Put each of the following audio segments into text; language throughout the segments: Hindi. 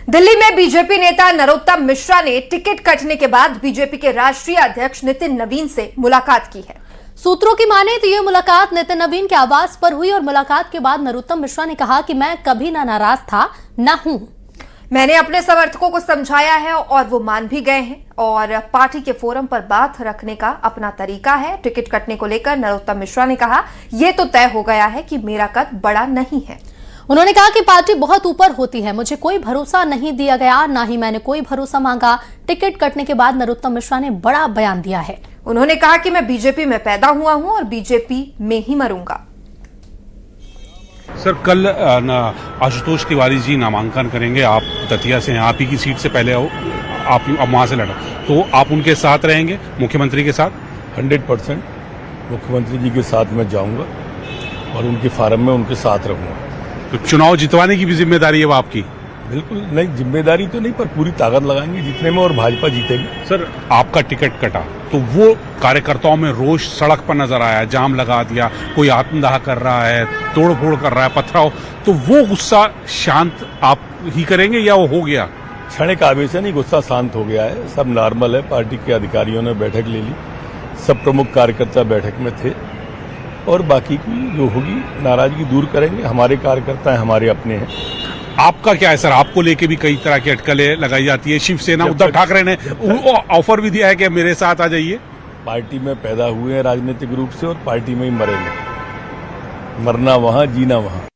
दिल्ली में बीजेपी नेता नरोत्तम मिश्रा ने टिकट कटने के बाद बीजेपी के राष्ट्रीय अध्यक्ष नितिन नवीन से मुलाकात की है। सूत्रों की माने तो ये मुलाकात नितिन नवीन के आवास पर हुई और मुलाकात के बाद नरोत्तम मिश्रा ने कहा कि मैं कभी ना नाराज था ना हूं। मैंने अपने समर्थकों को समझाया है और वो मान भी गए हैं और पार्टी के फोरम पर बात रखने का अपना तरीका है। टिकट कटने को लेकर नरोत्तम मिश्रा ने कहा, यह तो तय हो गया है कि मेरा कद बड़ा नहीं है। उन्होंने कहा कि पार्टी बहुत ऊपर होती है, मुझे कोई भरोसा नहीं दिया गया, ना ही मैंने कोई भरोसा मांगा। टिकट कटने के बाद नरोत्तम मिश्रा ने बड़ा बयान दिया है। उन्होंने कहा कि मैं बीजेपी में पैदा हुआ हूं और बीजेपी में ही मरूंगा। सर, कल आशुतोष तिवारी जी नामांकन करेंगे, आप दतिया से हैं, आप ही की सीट से पहले आओ, आप वहां से लड़ा, तो आप उनके साथ रहेंगे मुख्यमंत्री के साथ? 100% मुख्यमंत्री जी के साथ मैं जाऊंगा और उनके फार्म में उनके साथ रहूंगा। तो चुनाव जितवाने की भी जिम्मेदारी है वो आपकी? बिल्कुल नहीं, जिम्मेदारी तो नहीं, पर पूरी ताकत लगाएंगे जीतने में और भाजपा जीतेगी। सर, आपका टिकट कटा तो वो कार्यकर्ताओं में रोष सड़क पर नजर आया, जाम लगा दिया, कोई आत्मदाह कर रहा है, तोड़फोड़ कर रहा है, पथराव, तो वो गुस्सा शांत आप ही करेंगे या वो हो गया? क्षणिक आवेश है, नहीं, गुस्सा शांत हो गया है, सब नॉर्मल है। पार्टी के अधिकारियों ने बैठक ले ली, सब प्रमुख कार्यकर्ता बैठक में थे और बाकी की जो होगी नाराजगी दूर करेंगे। हमारे कार्यकर्ता हैं, हमारे अपने हैं। आपका क्या है सर? आपको लेके भी कई तरह की अटकलें लगाई जाती है। शिवसेना, उद्धव ठाकरे ने ऑफर भी दिया है कि मेरे साथ आ जाइए। पार्टी में पैदा हुए हैं राजनीतिक रूप से और पार्टी में ही मरेंगे। मरना वहां, जीना वहां।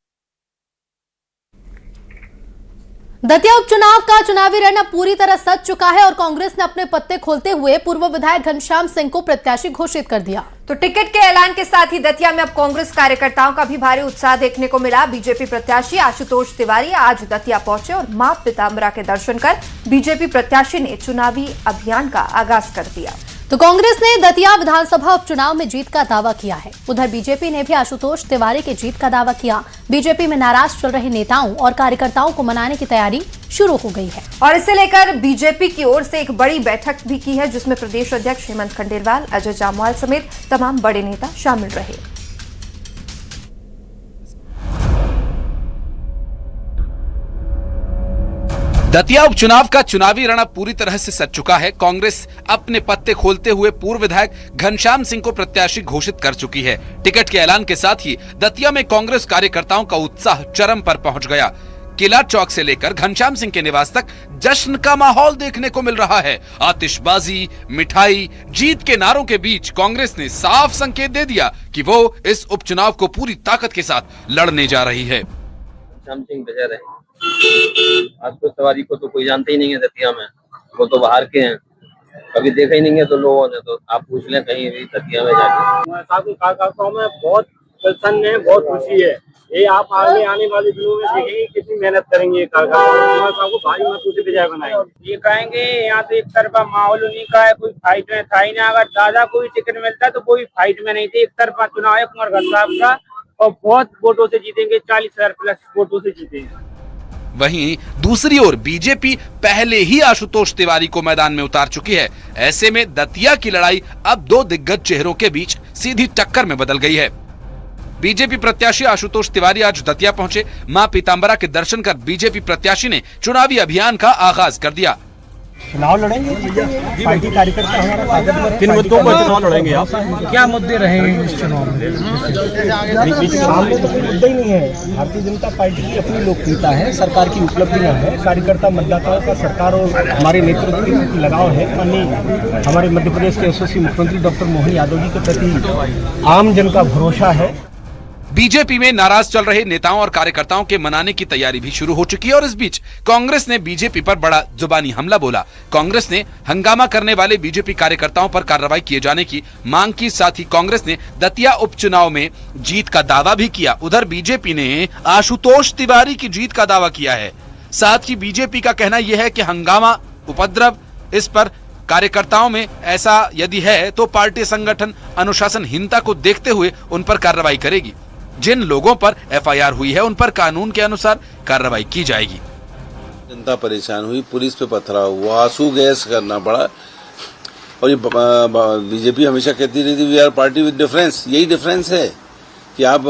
दतिया उपचुनाव का चुनावी रण अब पूरी तरह सज चुका है और कांग्रेस ने अपने पत्ते खोलते हुए पूर्व विधायक घनश्याम सिंह को प्रत्याशी घोषित कर दिया। तो टिकट के ऐलान के साथ ही दतिया में अब कांग्रेस कार्यकर्ताओं का भी भारी उत्साह देखने को मिला। बीजेपी प्रत्याशी आशुतोष तिवारी आज दतिया पहुंचे और मां पीताम्बरा के दर्शन कर बीजेपी प्रत्याशी ने चुनावी अभियान का आगाज कर दिया। तो कांग्रेस ने दतिया विधानसभा उपचुनाव में जीत का दावा किया है। उधर बीजेपी ने भी आशुतोष तिवारी के जीत का दावा किया। बीजेपी में नाराज चल रहे नेताओं और कार्यकर्ताओं को मनाने की तैयारी शुरू हो गई है और इसे लेकर बीजेपी की ओर से एक बड़ी बैठक भी की है, जिसमें प्रदेश अध्यक्ष हेमंत खंडेलवाल, अजय जामवाल समेत तमाम बड़े नेता शामिल रहे। दतिया उपचुनाव का चुनावी रण अब पूरी तरह से सज चुका है। कांग्रेस अपने पत्ते खोलते हुए पूर्व विधायक घनश्याम सिंह को प्रत्याशी घोषित कर चुकी है। टिकट के ऐलान के साथ ही दतिया में कांग्रेस कार्यकर्ताओं का उत्साह चरम पर पहुंच गया। किला चौक से लेकर घनश्याम सिंह के निवास तक जश्न का माहौल देखने को मिल रहा है। आतिशबाजी, मिठाई, जीत के नारों के बीच कांग्रेस ने साफ संकेत दे दिया कि वो इस उपचुनाव को पूरी ताकत के साथ लड़ने जा रही है। घनश्याम सिंह बजा रहे, आशुतोष तिवारी को तो कोई जानते ही नहीं है दतिया में, वो तो बाहर के हैं, कभी देखा ही नहीं है। तो लोगों ने, तो आप पूछ लें कहीं भी दतिया में जाके। कार्यकर्ताओं में बहुत प्रसन्न है, बहुत खुशी है। ये आप आगे आने वाले दिनों में देखेंगे कितनी मेहनत करेंगे कार्यकर्ता को भारी मतों से विजय बनाएंगे। ये कहेंगे यहाँ तो एक तरफा माहौल उन्हीं का है, कोई फाइट में था ही ना। अगर दादा को भी टिकट मिलता तो कोई फाइट में नहीं थे। एक तरफा चुनाव है कुंवर साहब का और बहुत वोटों से जीतेंगे, 40,000 प्लस वोटों से जीतेंगे। वहीं दूसरी ओर बीजेपी पहले ही आशुतोष तिवारी को मैदान में उतार चुकी है। ऐसे में दतिया की लड़ाई अब दो दिग्गज चेहरों के बीच सीधी टक्कर में बदल गई है। बीजेपी प्रत्याशी आशुतोष तिवारी आज दतिया पहुंचे। मां पीताम्बरा के दर्शन कर बीजेपी प्रत्याशी ने चुनावी अभियान का आगाज कर दिया। चुनाव लड़ेंगे, पार्टी कार्यकर्ता हमारा ताकतवर है। किन मुद्दों पर चुनाव लड़ेंगे आप? क्या मुद्दे रहेंगे इस चुनाव में? सामने तो कोई मुद्दा ही नहीं है। भारतीय जनता पार्टी की अपनी लोकप्रियता है, सरकार की उपलब्धियां है, कार्यकर्ता मतदाताओं का सरकार और हमारे नेतृत्व के प्रति लगाव है। माननीय हमारे मध्य प्रदेश के यशस्वी मुख्यमंत्री डॉक्टर मोहन यादव जी के प्रति आम जन का भरोसा है। बीजेपी में नाराज चल रहे नेताओं और कार्यकर्ताओं के मनाने की तैयारी भी शुरू हो चुकी है और इस बीच कांग्रेस ने बीजेपी पर बड़ा जुबानी हमला बोला। कांग्रेस ने हंगामा करने वाले बीजेपी कार्यकर्ताओं पर कार्रवाई किए जाने की मांग की। साथ ही कांग्रेस ने दतिया उपचुनाव में जीत का दावा भी किया। उधर बीजेपी ने आशुतोष तिवारी की जीत का दावा किया है। साथ ही बीजेपी का कहना यह है कि हंगामा, उपद्रव, इस पर कार्यकर्ताओं में ऐसा यदि है तो पार्टी संगठन अनुशासनहीनता को देखते हुए उन पर कार्रवाई करेगी। जिन लोगों पर एफआईआर हुई है उन पर कानून के अनुसार कार्रवाई की जाएगी। जनता परेशान हुई, पुलिस पे पथराव हुआ, आंसू गैस करना पड़ा और ये बीजेपी हमेशा कहती रहती we are party with difference. यही डिफरेंस है कि आप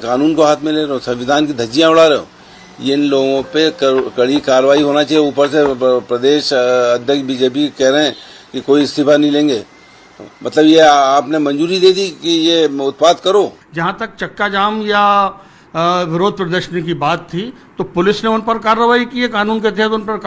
कानून को हाथ में ले रहे हो, संविधान की धज्जियां उड़ा रहे हो। ये इन लोगों पे कड़ी कार्रवाई होना चाहिए। ऊपर से प्रदेश अध्यक्ष बीजेपी कह रहे हैं कि कोई इस्तीफा नहीं लेंगे, मतलब ये आपने मंजूरी दे दी कि ये उत्पाद करो। जहाँ तक चक्का जाम या विरोध प्रदर्शनी की बात थी तो पुलिस ने उन पर कार्रवाई की है, कानून के तहत उन पर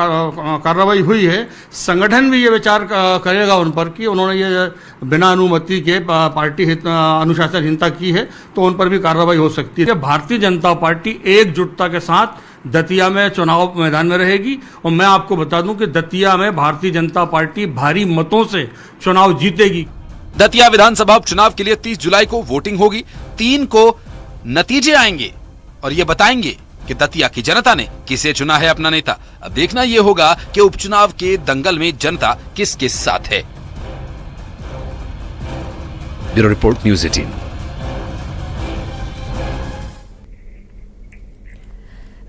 कार्रवाई हुई है। संगठन भी ये विचार करेगा उन पर कि उन्होंने ये बिना अनुमति के पार्टी अनुशासनहीनता की है तो उन पर भी कार्रवाई हो सकती है। भारतीय जनता पार्टी एकजुटता के साथ दतिया में चुनाव मैदान में रहेगी और मैं आपको बता दूं कि दतिया में भारतीय जनता पार्टी भारी मतों से चुनाव जीतेगी। दतिया विधानसभा उपचुनाव के लिए 30 जुलाई को वोटिंग होगी, 3 को नतीजे आएंगे और ये बताएंगे कि दतिया की जनता ने किसे चुना है अपना नेता। अब देखना यह होगा कि उपचुनाव के दंगल में जनता किसके साथ है। Bureau report, news 18।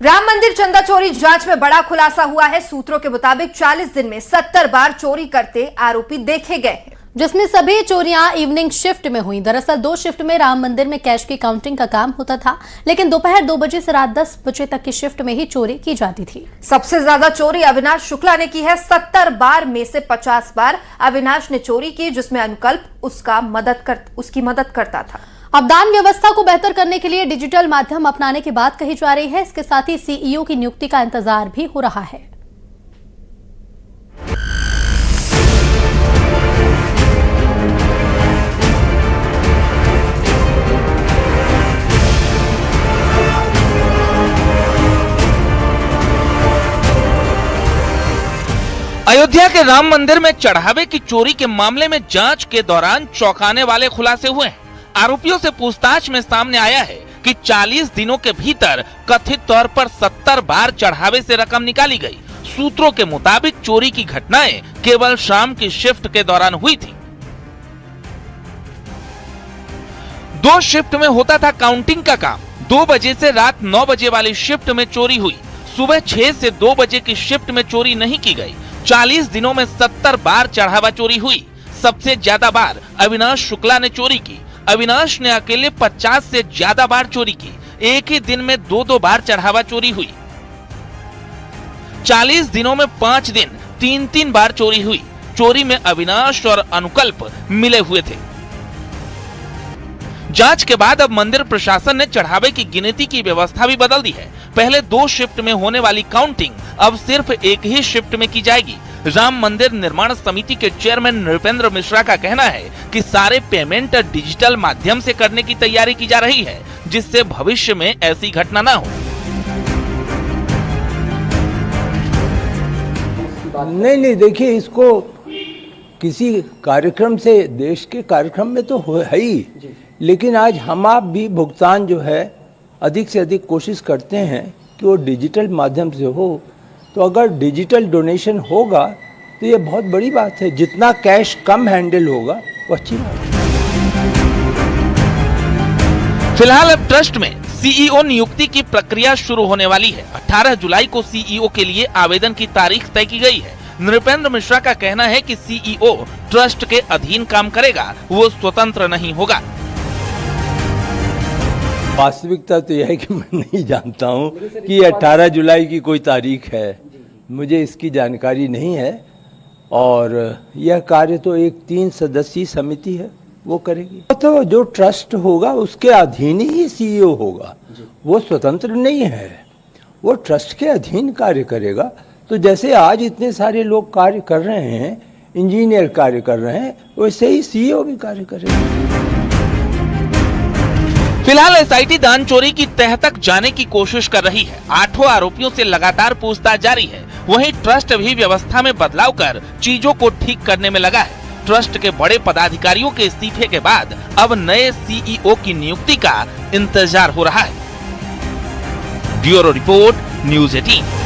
राम मंदिर चंदा चोरी जांच में बड़ा खुलासा हुआ है। सूत्रों के मुताबिक 40 दिन में 70 बार चोरी करते आरोपी देखे गए हैं, जिसमें सभी चोरियां इवनिंग शिफ्ट में हुई। दरअसल 2 शिफ्ट में राम मंदिर में कैश की काउंटिंग का काम होता था, लेकिन दोपहर 2 बजे से रात 10 बजे तक की शिफ्ट में ही चोरी की जाती थी। सबसे ज्यादा चोरी अविनाश शुक्ला ने की है। 70 बार में से 50 बार अविनाश ने चोरी की, जिसमें अनुकल्प उसकी मदद करता था। अब दान व्यवस्था को बेहतर करने के लिए डिजिटल माध्यम अपनाने की बात कही जा रही है। इसके साथ ही सीईओ की नियुक्ति का इंतजार भी हो रहा है। अयोध्या के राम मंदिर में चढ़ावे की चोरी के मामले में जांच के दौरान चौंकाने वाले खुलासे हुए हैं। आरोपियों से पूछताछ में सामने आया है कि 40 दिनों के भीतर कथित तौर पर 70 बार चढ़ावे से रकम निकाली गई। सूत्रों के मुताबिक चोरी की घटनाएं केवल शाम की शिफ्ट के दौरान हुई थी। 2 शिफ्ट में होता था काउंटिंग का काम। 2 बजे से रात 9 बजे वाली शिफ्ट में चोरी हुई। सुबह 6 से 2 बजे की शिफ्ट में चोरी नहीं की गई। 40 दिनों में 70 बार चढ़ावा चोरी हुई। सबसे ज्यादा बार अविनाश शुक्ला ने चोरी की। अविनाश ने अकेले 50 से ज्यादा बार चोरी की। एक ही दिन में 2-2 बार चढ़ावा चोरी हुई। 40 दिनों में 5 दिन 3-3 बार चोरी हुई। चोरी में अविनाश और अनुकल्प मिले हुए थे। जांच के बाद अब मंदिर प्रशासन ने चढ़ावे की गिनती की व्यवस्था भी बदल दी है। पहले 2 शिफ्ट में होने वाली काउंटिंग अब सिर्फ एक ही शिफ्ट में की जाएगी। राम मंदिर निर्माण समिति के चेयरमैन नृपेंद्र मिश्रा का कहना है कि सारे पेमेंट डिजिटल माध्यम से करने की तैयारी की जा रही है, जिससे भविष्य में ऐसी घटना ना हो। नहीं, देखिए, इसको किसी कार्यक्रम से, देश के कार्यक्रम में तो है ही, लेकिन आज हम आप भी भुगतान जो है अधिक से अधिक कोशिश करते हैं कि वो डिजिटल माध्यम से हो। तो अगर डिजिटल डोनेशन होगा तो ये बहुत बड़ी बात है। जितना कैश कम हैंडल होगा वो अच्छी बात है। फिलहाल अब ट्रस्ट में सीईओ नियुक्ति की प्रक्रिया शुरू होने वाली है। 18 जुलाई को सीईओ के लिए आवेदन की तारीख तय की गई है। नृपेंद्र मिश्रा का कहना है कि सीईओ ट्रस्ट के अधीन काम करेगा, वो स्वतंत्र नहीं होगा। वास्तविकता तो यह है कि मैं नहीं जानता हूं कि 18 जुलाई की कोई तारीख है, मुझे इसकी जानकारी नहीं है। और यह कार्य तो एक 3 सदस्यीय समिति है, वो करेगी। तो जो ट्रस्ट होगा उसके अधीन ही सीईओ होगा, वो स्वतंत्र नहीं है, वो ट्रस्ट के अधीन कार्य करेगा। तो जैसे आज इतने सारे लोग कार्य कर रहे हैं, इंजीनियर कार्य कर रहे हैं, वैसे ही सीईओ भी कार्य करेगा। फिलहाल एसआईटी दान चोरी की तह तक जाने की कोशिश कर रही है। 8 आरोपियों से लगातार पूछताछ जारी है। वहीं ट्रस्ट भी व्यवस्था में बदलाव कर चीजों को ठीक करने में लगा है। ट्रस्ट के बड़े पदाधिकारियों के इस्तीफे के बाद अब नए सीईओ की नियुक्ति का इंतजार हो रहा है। Bureau report, news 18।